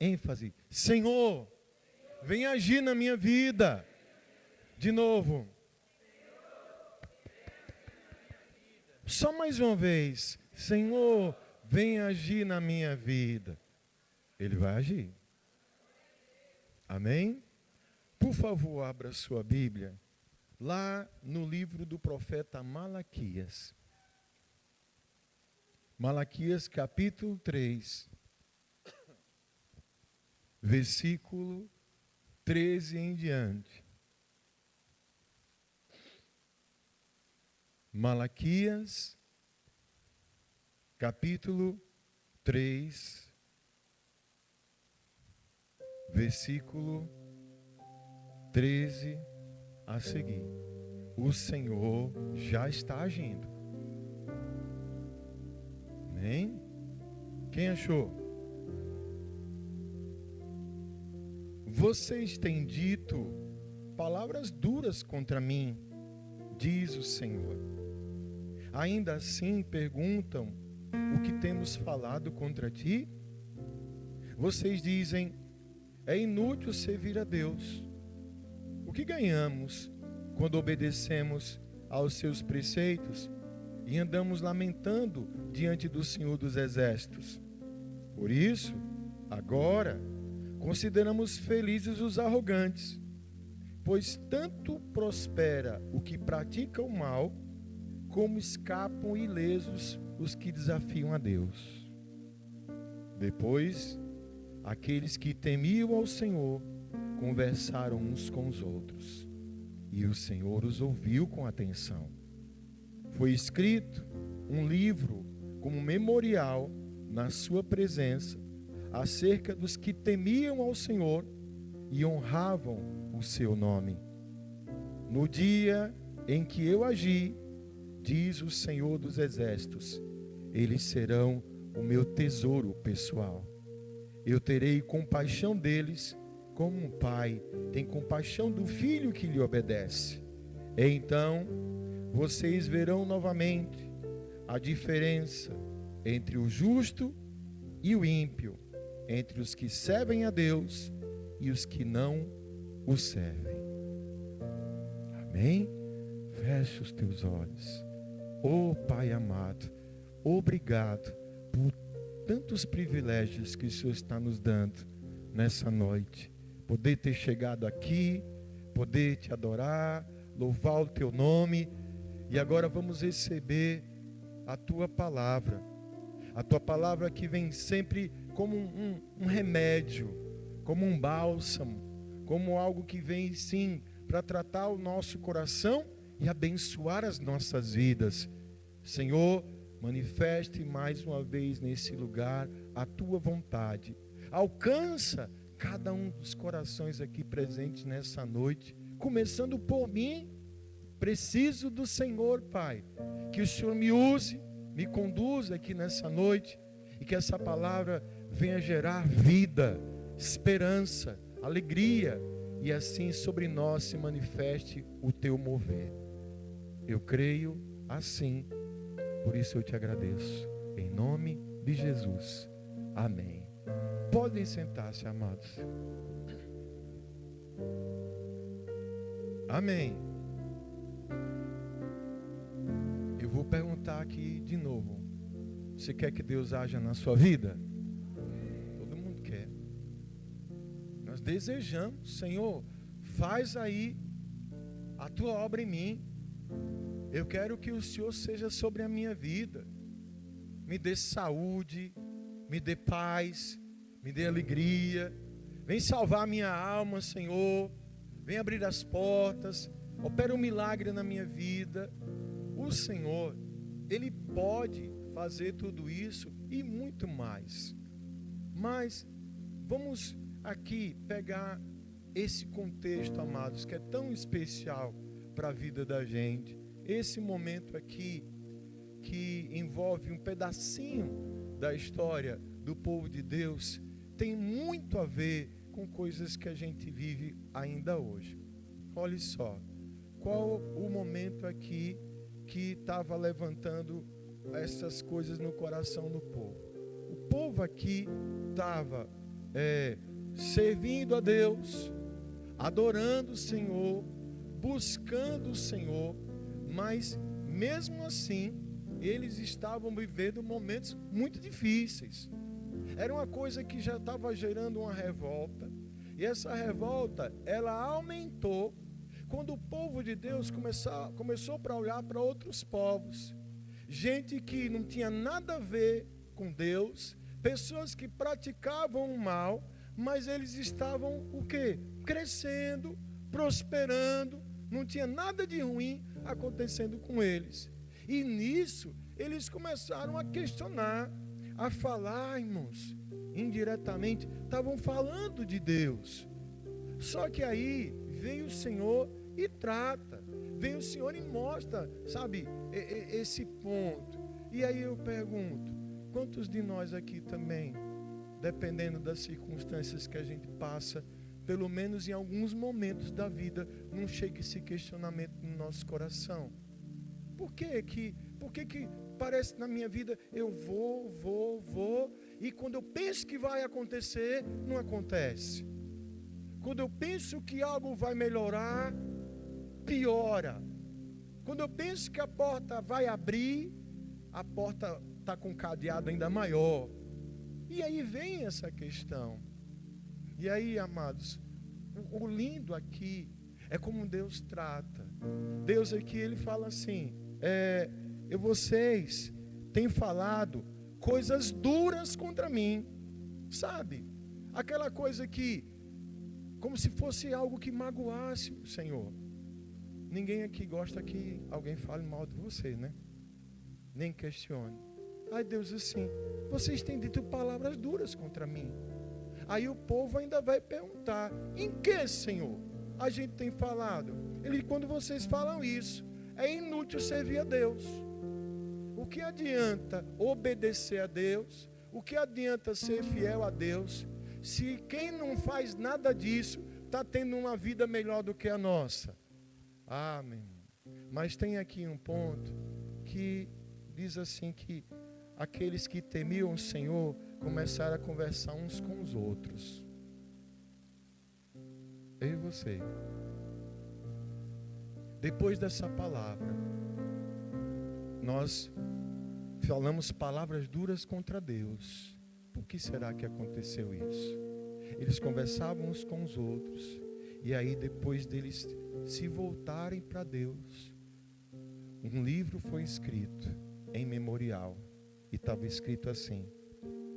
ênfase. Senhor, vem agir na minha vida. De novo. Só mais uma vez. Senhor, vem agir na minha vida. Ele vai agir. Amém? Por favor, abra sua Bíblia. Lá no livro do profeta Malaquias. Malaquias capítulo 3. Versículo 13 em diante. Malaquias, capítulo 3, versículo 13 a seguir. O Senhor já está agindo. Amém? Quem achou? Vocês têm dito palavras duras contra mim, diz o Senhor. Ainda assim perguntam o que temos falado contra ti? Vocês dizem, é inútil servir a Deus. O que ganhamos quando obedecemos aos seus preceitos e andamos lamentando diante do Senhor dos Exércitos? Por isso, agora, consideramos felizes os arrogantes, pois tanto prospera o que pratica o mal, como escapam ilesos os que desafiam a Deus. Depois, aqueles que temiam ao Senhor conversaram uns com os outros, e o Senhor os ouviu com atenção. Foi escrito um livro como memorial na sua presença, acerca dos que temiam ao Senhor e honravam o seu nome. No dia em que eu agi, diz o Senhor dos Exércitos, eles serão o meu tesouro pessoal. Eu terei compaixão deles, como um pai tem compaixão do filho que lhe obedece. Então, vocês verão novamente a diferença entre o justo e o ímpio, entre os que servem a Deus e os que não o servem. Amém? Feche os teus olhos. Oh Pai amado, obrigado por tantos privilégios que o Senhor está nos dando nessa noite. Poder ter chegado aqui, poder te adorar, louvar o teu nome. E agora vamos receber a tua palavra. A tua palavra que vem sempre como um remédio, como um bálsamo, como algo que vem sim para tratar o nosso coração e abençoar as nossas vidas. Senhor, manifeste mais uma vez nesse lugar a tua vontade. Alcança cada um dos corações aqui presentes nessa noite, começando por mim. Preciso do Senhor, Pai, que o Senhor me use, me conduza aqui nessa noite e que essa palavra venha gerar vida, esperança, alegria e assim sobre nós se manifeste o teu mover. Eu creio assim, por isso eu te agradeço, em nome de Jesus, amém. Podem sentar-se, amados. Amém. Eu vou perguntar aqui de novo, você quer que Deus haja na sua vida? Todo mundo quer. Nós desejamos, Senhor, faz aí a tua obra em mim. Eu quero que o Senhor seja sobre a minha vida. Me dê saúde, me dê paz, me dê alegria. Vem salvar a minha alma, Senhor. Vem abrir as portas. Opera um milagre na minha vida. O Senhor, Ele pode fazer tudo isso e muito mais. Mas vamos aqui pegar esse contexto, amados, que é tão especial para a vida da gente. Esse momento aqui, que envolve um pedacinho da história do povo de Deus, tem muito a ver com coisas que a gente vive ainda hoje. Olhe só, qual o momento aqui que estava levantando essas coisas no coração do povo? O povo aqui estava servindo a Deus, adorando o Senhor, buscando o Senhor, mas mesmo assim, eles estavam vivendo momentos muito difíceis. Era uma coisa que já estava gerando uma revolta, e essa revolta, ela aumentou quando o povo de Deus começou para olhar para outros povos, gente que não tinha nada a ver com Deus, pessoas que praticavam o mal, mas eles estavam o quê? Crescendo, prosperando, não tinha nada de ruim acontecendo com eles. E nisso, eles começaram a questionar, a falar, irmãos, indiretamente, estavam falando de Deus. Só que aí vem o Senhor e trata, vem o Senhor e mostra, sabe, esse ponto. E aí eu pergunto, quantos de nós aqui também, dependendo das circunstâncias que a gente passa, pelo menos em alguns momentos da vida, não chega esse questionamento no nosso coração? Por que parece na minha vida, eu vou, e quando eu penso que vai acontecer, não acontece. Quando eu penso que algo vai melhorar, piora. Quando eu penso que a porta vai abrir, a porta está com um cadeado ainda maior. E aí vem essa questão. E aí, amados, o lindo aqui é como Deus trata. Deus aqui, Ele fala assim, vocês têm falado coisas duras contra mim, sabe? Aquela coisa que, como se fosse algo que magoasse o Senhor. Ninguém aqui gosta que alguém fale mal de você, né? Nem questione. Aí Deus assim, vocês têm dito palavras duras contra mim. Aí o povo ainda vai perguntar, em que, Senhor, a gente tem falado? Ele, quando vocês falam isso, é inútil servir a Deus. O que adianta obedecer a Deus? O que adianta ser fiel a Deus? Se quem não faz nada disso, está tendo uma vida melhor do que a nossa. Amém. Mas tem aqui um ponto que diz assim que aqueles que temiam o Senhor começaram a conversar uns com os outros. Eu e você. Depois dessa palavra, nós falamos palavras duras contra Deus. Por que será que aconteceu isso? Eles conversavam uns com os outros. E aí, depois deles se voltarem para Deus, um livro foi escrito em memorial. E estava escrito assim: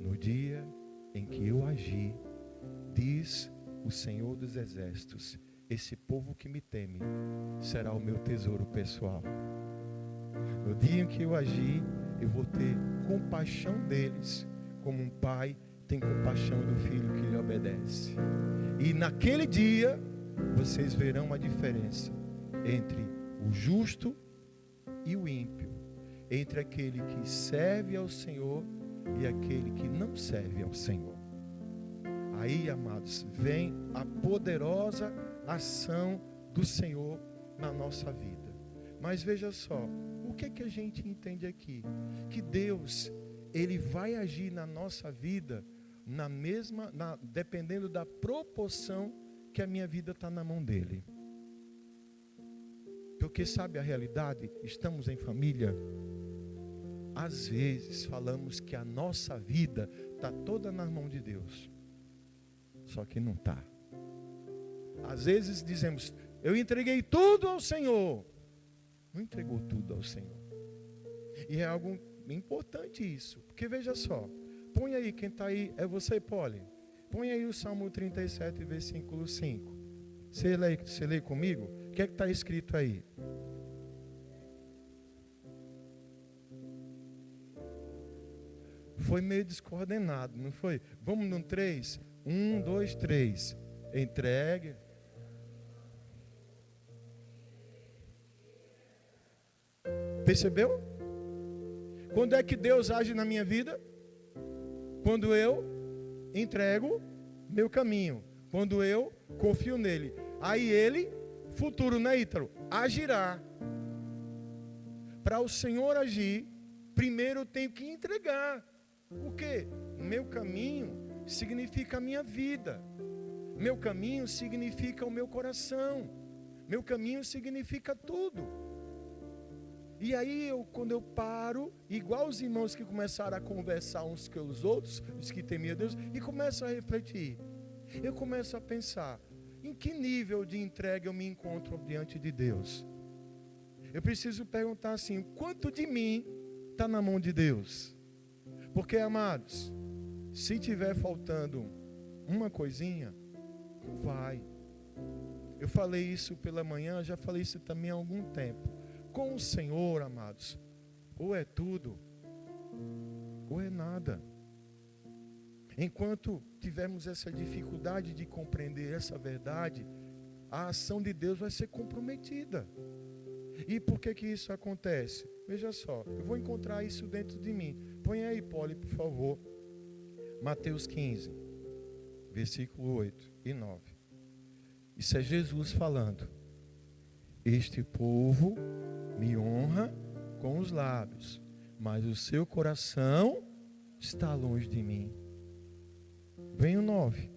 no dia em que eu agi, diz o Senhor dos Exércitos, esse povo que me teme será o meu tesouro pessoal. No dia em que eu agi, eu vou ter compaixão deles, como um pai tem compaixão do filho que lhe obedece. E naquele dia, vocês verão a diferença entre o justo e o ímpio, entre aquele que serve ao Senhor e aquele que não serve ao Senhor. Aí, amados, vem a poderosa ação do Senhor na nossa vida. Mas veja só, o que é que a gente entende aqui? Que Deus, Ele vai agir na nossa vida dependendo da proporção que a minha vida está na mão dEle. Porque sabe a realidade? Estamos em família. Às vezes falamos que a nossa vida está toda nas mãos de Deus. Só que não está. Às vezes dizemos, eu entreguei tudo ao Senhor. Não entregou tudo ao Senhor. E é algo importante isso. Porque veja só, põe aí, quem está aí, é você, Poli. Põe aí o Salmo 37, versículo 5. Você lê comigo? O que é que está escrito aí? Foi meio descoordenado, não foi? Vamos no 3? 1, 2, 3. Entregue. Percebeu? Quando é que Deus age na minha vida? Quando eu entrego meu caminho. Quando eu confio nele. Aí ele, futuro, né, Ítalo? Agirá. Para o Senhor agir, primeiro eu tenho que entregar. O quê? Meu caminho, significa a minha vida. Meu caminho significa o meu coração. Meu caminho significa tudo. E aí, quando eu paro, igual os irmãos que começaram a conversar uns com os outros, os que temiam Deus, e começam a refletir, eu começo a pensar, em que nível de entrega eu me encontro diante de Deus? Eu preciso perguntar assim, quanto de mim está na mão de Deus? Porque, amados, se tiver faltando uma coisinha, não vai. Eu falei isso pela manhã, já falei isso também há algum tempo. Com o Senhor, amados, ou é tudo, ou é nada. Enquanto tivermos essa dificuldade de compreender essa verdade, a ação de Deus vai ser comprometida. E por que isso acontece? Veja só, eu vou encontrar isso dentro de mim. Põe aí, Poli, por favor. Mateus 15, versículo 8 e 9. Isso é Jesus falando. Este povo me honra com os lábios, mas o seu coração está longe de mim. Vem o 9.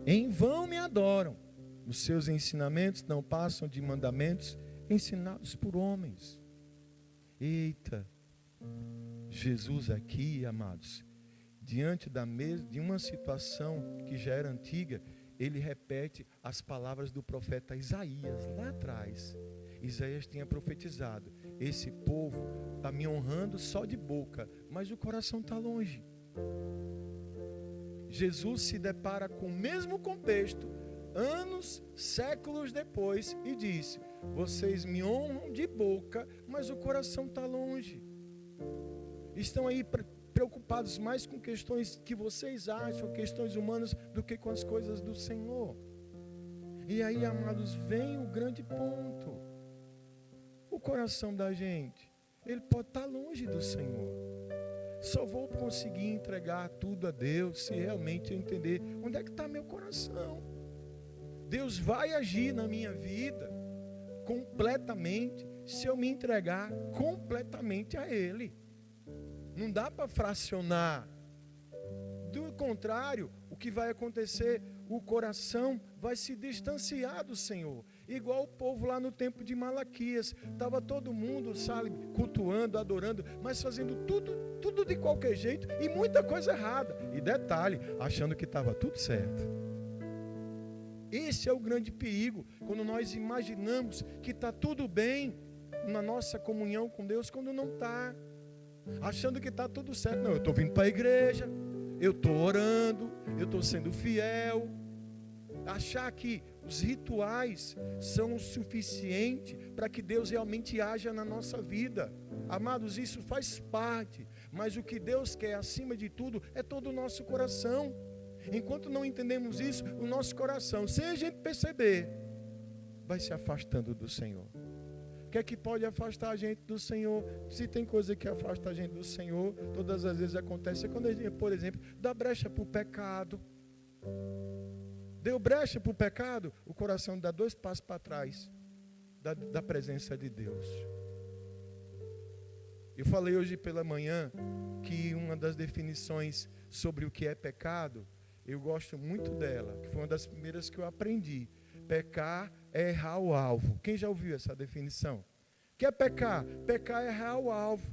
Em vão me adoram. Os seus ensinamentos não passam de mandamentos ensinados por homens. Eita, Jesus aqui, amados, diante de uma situação que já era antiga, ele repete as palavras do profeta Isaías, lá atrás. Isaías tinha profetizado, esse povo está me honrando só de boca, mas o coração está longe. Jesus se depara com o mesmo contexto, anos, séculos depois, e disse, vocês me honram de boca, mas o coração está longe. Estão aí preocupados mais com questões que vocês acham, questões humanas, do que com as coisas do Senhor. E aí, amados, vem o grande ponto. O coração da gente, ele pode estar longe do Senhor. Só vou conseguir entregar tudo a Deus se realmente eu entender onde é que está meu coração. Deus vai agir na minha vida completamente se eu me entregar completamente a Ele. Não dá para fracionar. Do contrário, o que vai acontecer? O coração vai se distanciar do Senhor. Igual o povo lá no tempo de Malaquias. Estava todo mundo, sabe, cultuando, adorando, mas fazendo tudo de qualquer jeito e muita coisa errada. E detalhe, achando que estava tudo certo. Esse é o grande perigo, quando nós imaginamos que está tudo bem na nossa comunhão com Deus, quando não está. Achando que está tudo certo. Não, eu estou vindo para a igreja, eu estou orando, eu estou sendo fiel. Achar que os rituais são o suficiente para que Deus realmente haja na nossa vida. Amados, isso faz parte, mas o que Deus quer acima de tudo é todo o nosso coração. Enquanto não entendemos isso, o nosso coração, sem a gente perceber, vai se afastando do Senhor. O que é que pode afastar a gente do Senhor? Se tem coisa que afasta a gente do Senhor, todas as vezes acontece quando a gente, por exemplo, dá brecha para o pecado. Deu brecha para o pecado, o coração dá 2 passos para trás da presença de Deus. Eu falei hoje pela manhã que uma das definições sobre o que é pecado, eu gosto muito dela, que foi uma das primeiras que eu aprendi. Pecar é errar o alvo. Quem já ouviu essa definição? O que é pecar? Pecar é errar o alvo.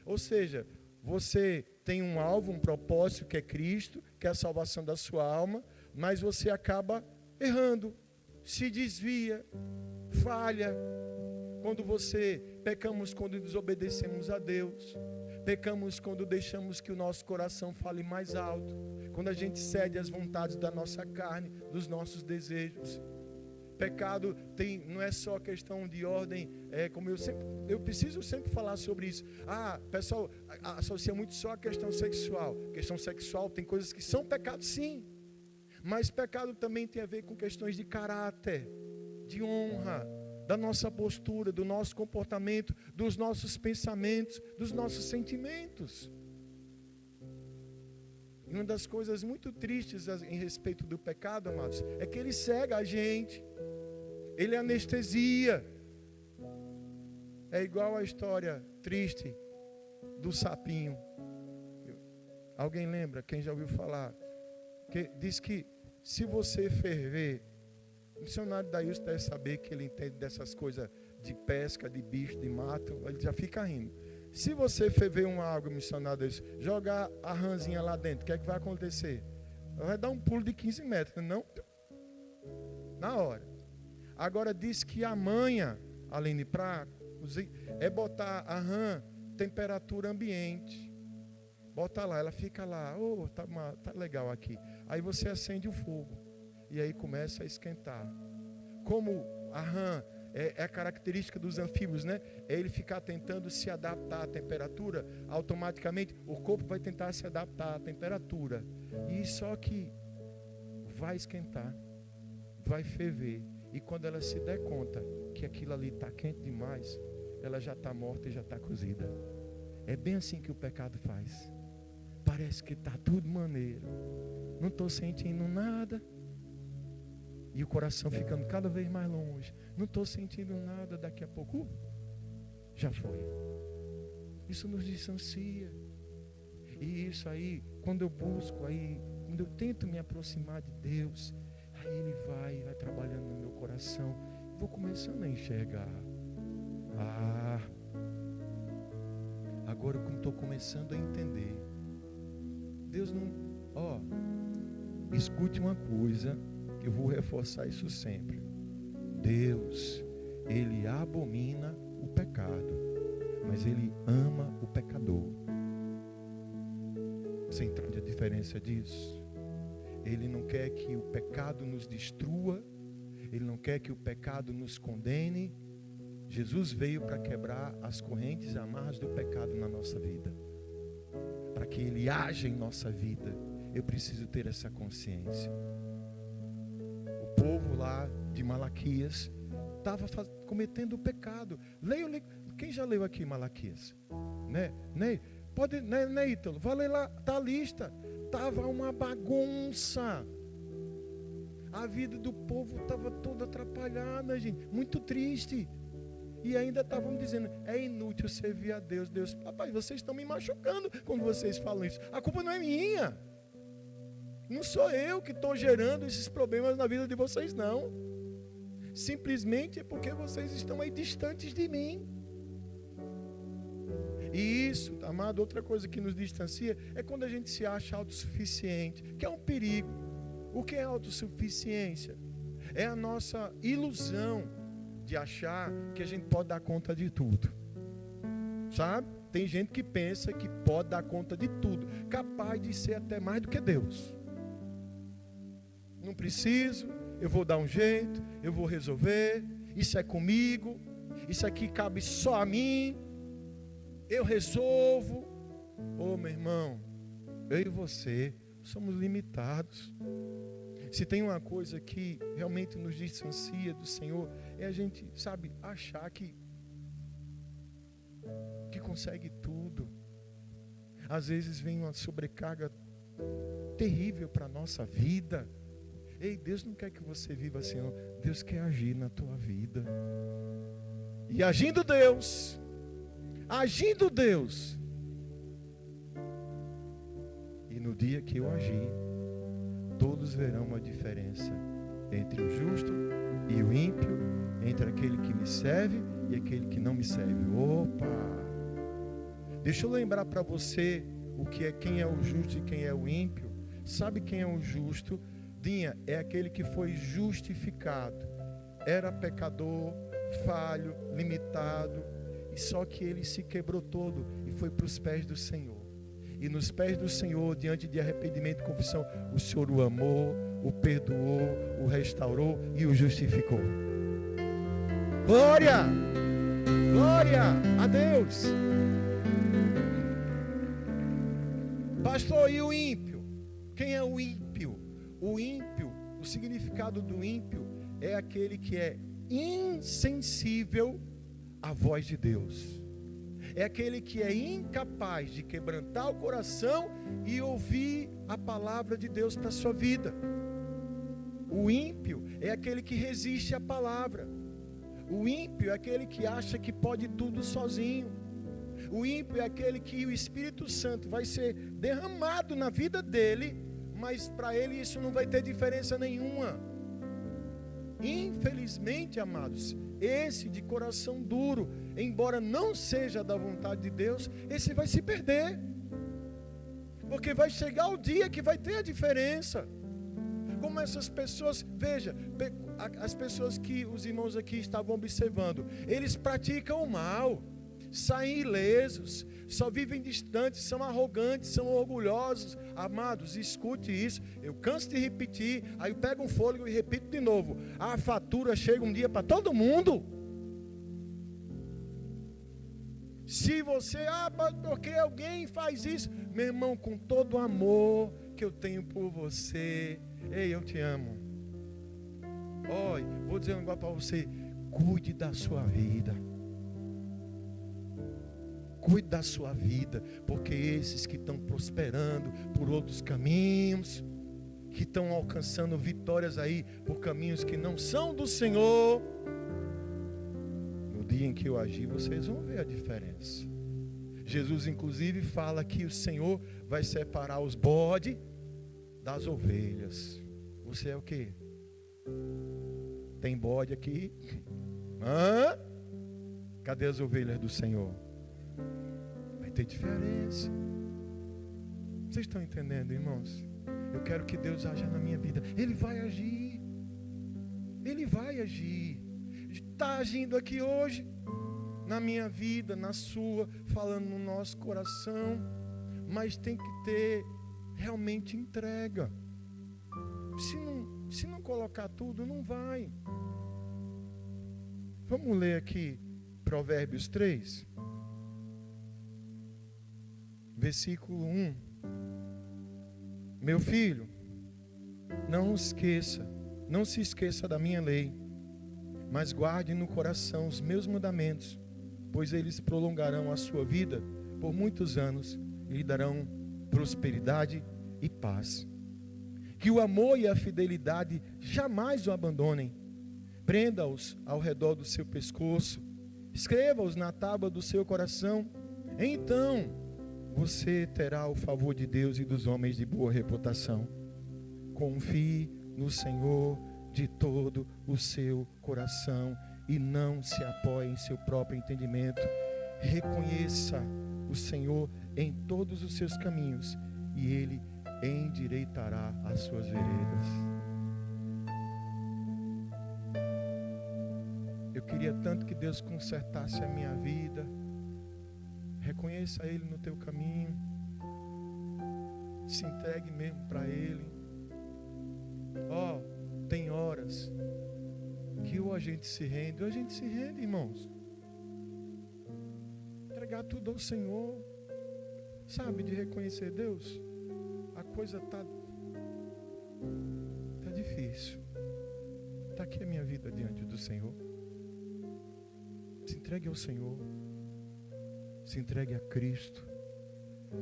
Ou seja, você tem um alvo, um propósito que é Cristo, que é a salvação da sua alma, mas você acaba errando, se desvia, falha. Pecamos quando desobedecemos a Deus. Pecamos quando deixamos que o nosso coração fale mais alto. Quando a gente cede às vontades da nossa carne, dos nossos desejos. Pecado não é só questão de ordem, como eu preciso sempre falar sobre isso. Pessoal, associa muito só a questão sexual. Questão sexual tem coisas que são pecados, sim. Mas pecado também tem a ver com questões de caráter, de honra, da nossa postura, do nosso comportamento, dos nossos pensamentos, dos nossos sentimentos. E uma das coisas muito tristes em respeito do pecado, amados, é que ele cega a gente. Ele anestesia. É igual a história triste do sapinho. Alguém lembra? Quem já ouviu falar? Que diz que se você ferver, o missionário Daílson deve saber que ele entende dessas coisas de pesca, de bicho, de mato, ele já fica rindo. Se você ferver uma água, missionário Daílson, jogar a rãzinha lá dentro, o que é que vai acontecer? Vai dar um pulo de 15 metros, não? Na hora. Agora diz que a manha, Aline, é botar a rã temperatura ambiente. Bota lá, ela fica lá, tá legal aqui. Aí você acende o fogo e aí começa a esquentar. Como a rã é a característica dos anfíbios, né? É ele ficar tentando se adaptar à temperatura, automaticamente o corpo vai tentar se adaptar à temperatura. E só que vai esquentar, vai ferver. E quando ela se der conta que aquilo ali está quente demais, ela já está morta e já está cozida. É bem assim que o pecado faz. Parece que está tudo maneiro. Não estou sentindo nada. E o coração ficando cada vez mais longe. Não estou sentindo nada, daqui a pouco já foi. Isso nos distancia. E isso aí, quando eu busco, quando eu tento me aproximar de Deus, aí Ele vai trabalhando no meu coração. Vou começando a enxergar. Agora eu estou começando a entender. Deus não... escute uma coisa, que eu vou reforçar isso sempre. Deus, Ele abomina o pecado, mas Ele ama o pecador. Você entende a diferença disso? Ele não quer que o pecado nos destrua, Ele não quer que o pecado nos condene. Jesus veio para quebrar as correntes e amarras do pecado na nossa vida. Para que Ele haja em nossa vida, eu preciso ter essa consciência. O povo lá de Malaquias estava cometendo o pecado. Quem já leu aqui Malaquias? Né? Pode, né, Ítalo? Vai ler lá, está a lista. Estava uma bagunça. A vida do povo estava toda atrapalhada, gente. Muito triste. E ainda estavam dizendo, é inútil servir a Deus. Deus, papai, vocês estão me machucando quando vocês falam isso. A culpa não é minha. Não sou eu que estou gerando esses problemas na vida de vocês, não. Simplesmente é porque vocês estão aí distantes de mim. E isso, amado, outra coisa que nos distancia é quando a gente se acha autossuficiente, que é um perigo. O que é autossuficiência? É a nossa ilusão de achar que a gente pode dar conta de tudo. Sabe? Tem gente que pensa que pode dar conta de tudo, capaz de ser até mais do que Deus. Não preciso, eu vou dar um jeito, eu vou resolver, isso é comigo, isso aqui cabe só a mim, eu resolvo. Meu irmão, eu e você somos limitados. Se tem uma coisa que realmente nos distancia do Senhor, é a gente, achar que consegue tudo. Às vezes vem uma sobrecarga terrível para a nossa vida. Ei, Deus não quer que você viva assim, não. Deus quer agir na tua vida. E agindo Deus, e no dia que eu agir, todos verão uma diferença entre o justo e o ímpio, entre aquele que me serve e aquele que não me serve. Deixa eu lembrar para você quem é o justo e quem é o ímpio. Sabe quem é o justo? Dinha, é aquele que foi justificado. Era pecador, falho, limitado, e só que ele se quebrou todo e foi para os pés do Senhor. E nos pés do Senhor, diante de arrependimento e confissão, o Senhor o amou, o perdoou, o restaurou e o justificou. Glória! Glória a Deus! Pastor, e o ímpio? Quem é o ímpio? O ímpio, o significado do ímpio é aquele que é insensível à voz de Deus. É aquele que é incapaz de quebrantar o coração e ouvir a palavra de Deus para a sua vida. O ímpio é aquele que resiste à palavra. O ímpio é aquele que acha que pode tudo sozinho. O ímpio é aquele que o Espírito Santo vai ser derramado na vida dele, mas para ele isso não vai ter diferença nenhuma. Infelizmente, amados, esse de coração duro, embora não seja da vontade de Deus, esse vai se perder. Porque vai chegar o dia que vai ter a diferença. Como essas pessoas, veja, as pessoas que os irmãos aqui estavam observando, eles praticam o mal, saem ilesos, só vivem distantes, são arrogantes, são orgulhosos. Amados, escute isso, eu canso de repetir, aí eu pego um fôlego e repito de novo: a fatura chega um dia para todo mundo. Se você, porque alguém faz isso, meu irmão, com todo o amor que eu tenho por você, ei, eu te amo. Olha, vou dizer um negócio para você: cuide da sua vida. Cuide da sua vida, porque esses que estão prosperando por outros caminhos, que estão alcançando vitórias aí por caminhos que não são do Senhor, no dia em que eu agir, vocês vão ver a diferença. Jesus inclusive fala que o Senhor vai separar os bodes das ovelhas. Você é o quê? Tem bode aqui? Hã? Cadê as ovelhas do Senhor? Vai ter diferença. Vocês estão entendendo, irmãos? Eu quero que Deus haja na minha vida. Ele vai agir. Ele vai agir. Está agindo aqui hoje, na minha vida, na sua, falando no nosso coração. Mas tem que ter realmente entrega. Se não colocar tudo, não vai. Vamos ler aqui Provérbios 3, versículo 1. Meu filho, não se esqueça da minha lei, mas guarde no coração os meus mandamentos, pois eles prolongarão a sua vida por muitos anos e lhe darão prosperidade e paz. Que o amor e a fidelidade jamais o abandonem. Prenda-os ao redor do seu pescoço, escreva-os na tábua do seu coração. Então você terá o favor de Deus e dos homens de boa reputação. Confie no Senhor de todo o seu coração e não se apoie em seu próprio entendimento. Reconheça o Senhor em todos os seus caminhos e Ele endireitará as suas veredas. Eu queria tanto que Deus consertasse a minha vida. Reconheça Ele no teu caminho. Se entregue mesmo para Ele. Tem horas que ou a gente se rende, ou a gente se rende, irmãos. Entregar tudo ao Senhor. Sabe, de reconhecer Deus. A coisa tá difícil. Está aqui a minha vida diante do Senhor. Se entregue ao Senhor. Se entregue a Cristo.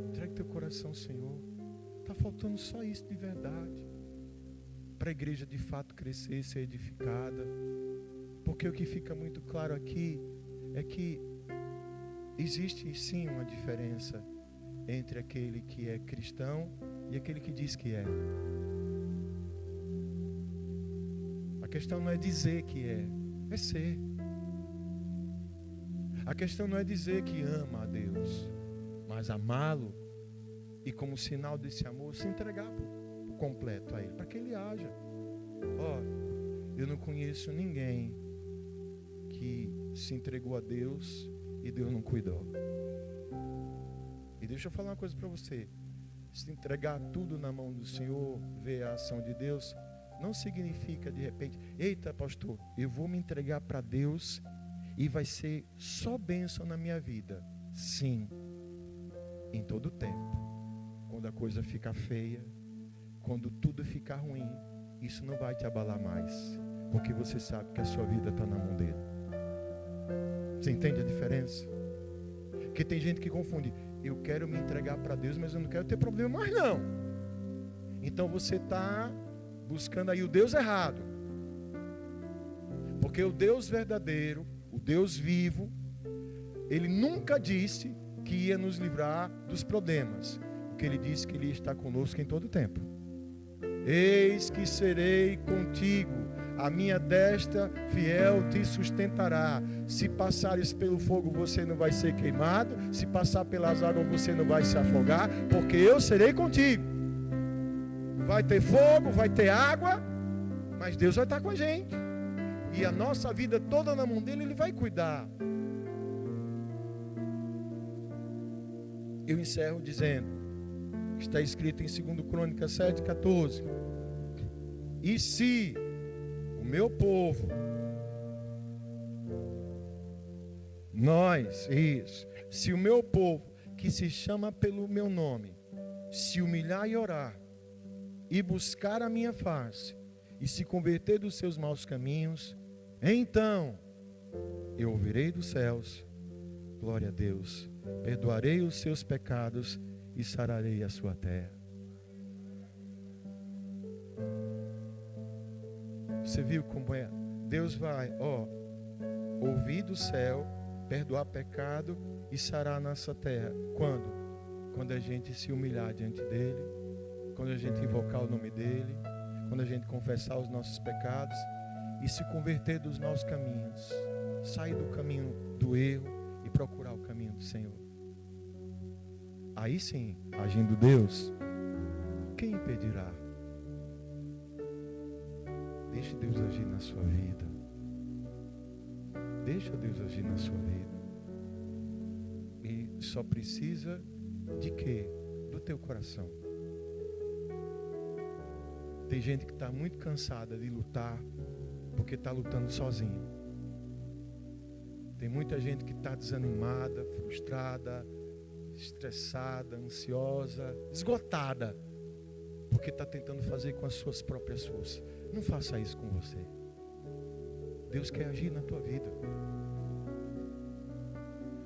Entregue teu coração ao Senhor. Está faltando só isso de verdade. Para a igreja de fato crescer, ser edificada. Porque o que fica muito claro aqui é que existe sim uma diferença entre aquele que é cristão e aquele que diz que é. A questão não é dizer que é ser. A questão não é dizer que ama a Deus, mas amá-lo e como sinal desse amor se entregar por completo a Ele, para que Ele haja. Eu não conheço ninguém que se entregou a Deus e Deus não cuidou. E deixa eu falar uma coisa para você. Se entregar tudo na mão do Senhor, ver a ação de Deus, não significa de repente: eita pastor, eu vou me entregar para Deus e vai ser só bênção na minha vida. Sim, em todo tempo. Quando a coisa ficar feia, quando tudo ficar ruim, isso não vai te abalar mais, porque você sabe que a sua vida está na mão dele. Você entende a diferença? Porque tem gente que confunde: eu quero me entregar para Deus, mas eu não quero ter problema mais não. Então você está buscando aí o Deus errado. Porque o Deus verdadeiro, o Deus vivo, Ele nunca disse que ia nos livrar dos problemas, porque Ele disse que Ele ia estar conosco em todo o tempo. Eis que serei contigo, a minha destra fiel te sustentará. Se passares pelo fogo, você não vai ser queimado. Se passar pelas águas, você não vai se afogar, porque eu serei contigo. Vai ter fogo, vai ter água, mas Deus vai estar com a gente. E a nossa vida toda na mão dele, Ele vai cuidar. Eu encerro dizendo, está escrito em 2 Crônicas 7,14. E se o meu povo, se o meu povo, que se chama pelo meu nome, se humilhar e orar, e buscar a minha face, e se converter dos seus maus caminhos, então eu ouvirei dos céus, glória a Deus, perdoarei os seus pecados e sararei a sua terra. Você viu como é? Deus vai, ouvir do céu, perdoar pecado e sarar a nossa terra. Quando? Quando a gente se humilhar diante dele, quando a gente invocar o nome dele, quando a gente confessar os nossos pecados e se converter dos maus caminhos, sair do caminho do erro e procurar o caminho do Senhor. Aí sim, agindo Deus, quem impedirá? Deixe Deus agir na sua vida. Deixa Deus agir na sua vida. E só precisa de quê? Do teu coração. Tem gente que está muito cansada de lutar, porque está lutando sozinho. Tem muita gente que está desanimada, frustrada, estressada, ansiosa, esgotada, porque está tentando fazer com as suas próprias forças. Não faça isso com você. Deus quer agir na tua vida.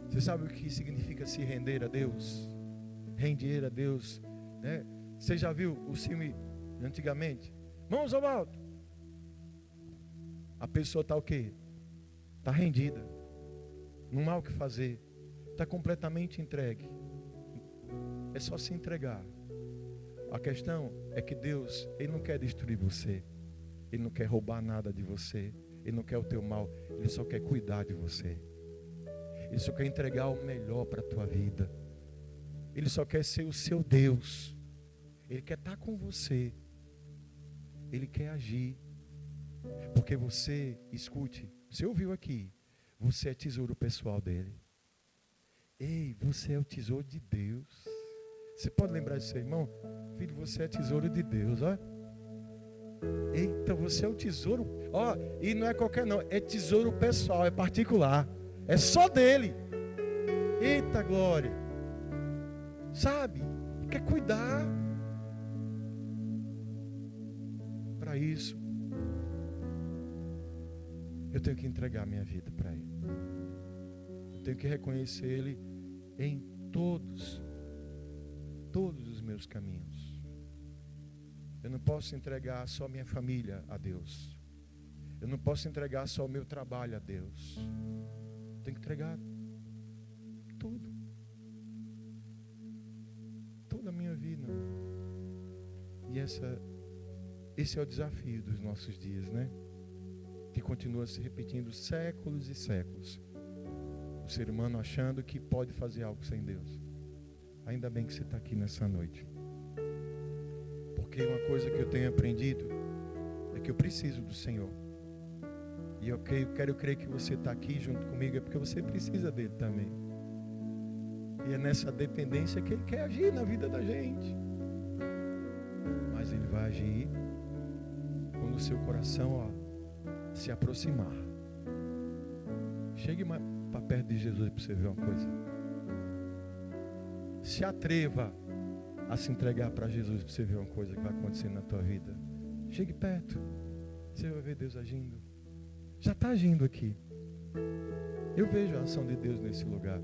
Você sabe o que significa se render a Deus? Render a Deus, né? Você já viu o filme antigamente? Mãos ao alto. A pessoa está o quê? Está rendida. Não há o que fazer. Está completamente entregue. É só se entregar. A questão é que Deus, Ele não quer destruir você. Ele não quer roubar nada de você. Ele não quer o teu mal. Ele só quer cuidar de você. Ele só quer entregar o melhor para a tua vida. Ele só quer ser o seu Deus. Ele quer estar com você. Ele quer agir. Porque você, escute, você ouviu aqui, você é tesouro pessoal dele. Ei, você é o tesouro de Deus. Você pode lembrar disso, irmão? Filho, você é tesouro de Deus, ó. Eita, você é o tesouro. Ó, e não é qualquer não, é tesouro pessoal, é particular. É só dele. Eita glória. Sabe? Quer cuidar. Para isso, eu tenho que entregar minha vida para ele. Eu tenho que reconhecer ele em todos os meus caminhos. Eu não posso entregar só minha família a Deus. Eu não posso entregar só o meu trabalho a Deus. Eu tenho que entregar tudo. Toda a minha vida. E esse é o desafio dos nossos dias, né? Que continua se repetindo séculos e séculos. O ser humano achando que pode fazer algo sem Deus. Ainda bem que você está aqui nessa noite. Porque uma coisa que eu tenho aprendido é que eu preciso do Senhor. E eu quero crer que você está aqui junto comigo é porque você precisa dele também. E é nessa dependência que ele quer agir na vida da gente. Mas ele vai agir quando o seu coração se aproximar. Chegue mais para perto de Jesus para você ver uma coisa. Se atreva a se entregar para Jesus para você ver uma coisa que vai acontecer na tua vida. Chegue perto. Você vai ver Deus agindo. Já está agindo aqui. Eu vejo a ação de Deus nesse lugar.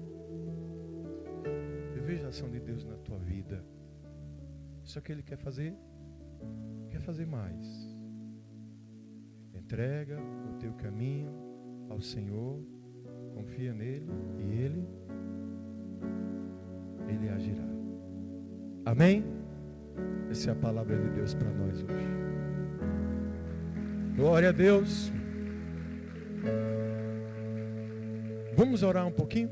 Eu vejo a ação de Deus na tua vida. Só que Ele quer fazer mais. Entrega o teu caminho ao Senhor. Confia nele e Ele Ele agirá. Amém? Essa é a palavra de Deus para nós hoje. Glória a Deus. Vamos orar um pouquinho?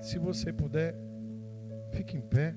Se você puder, fique em pé.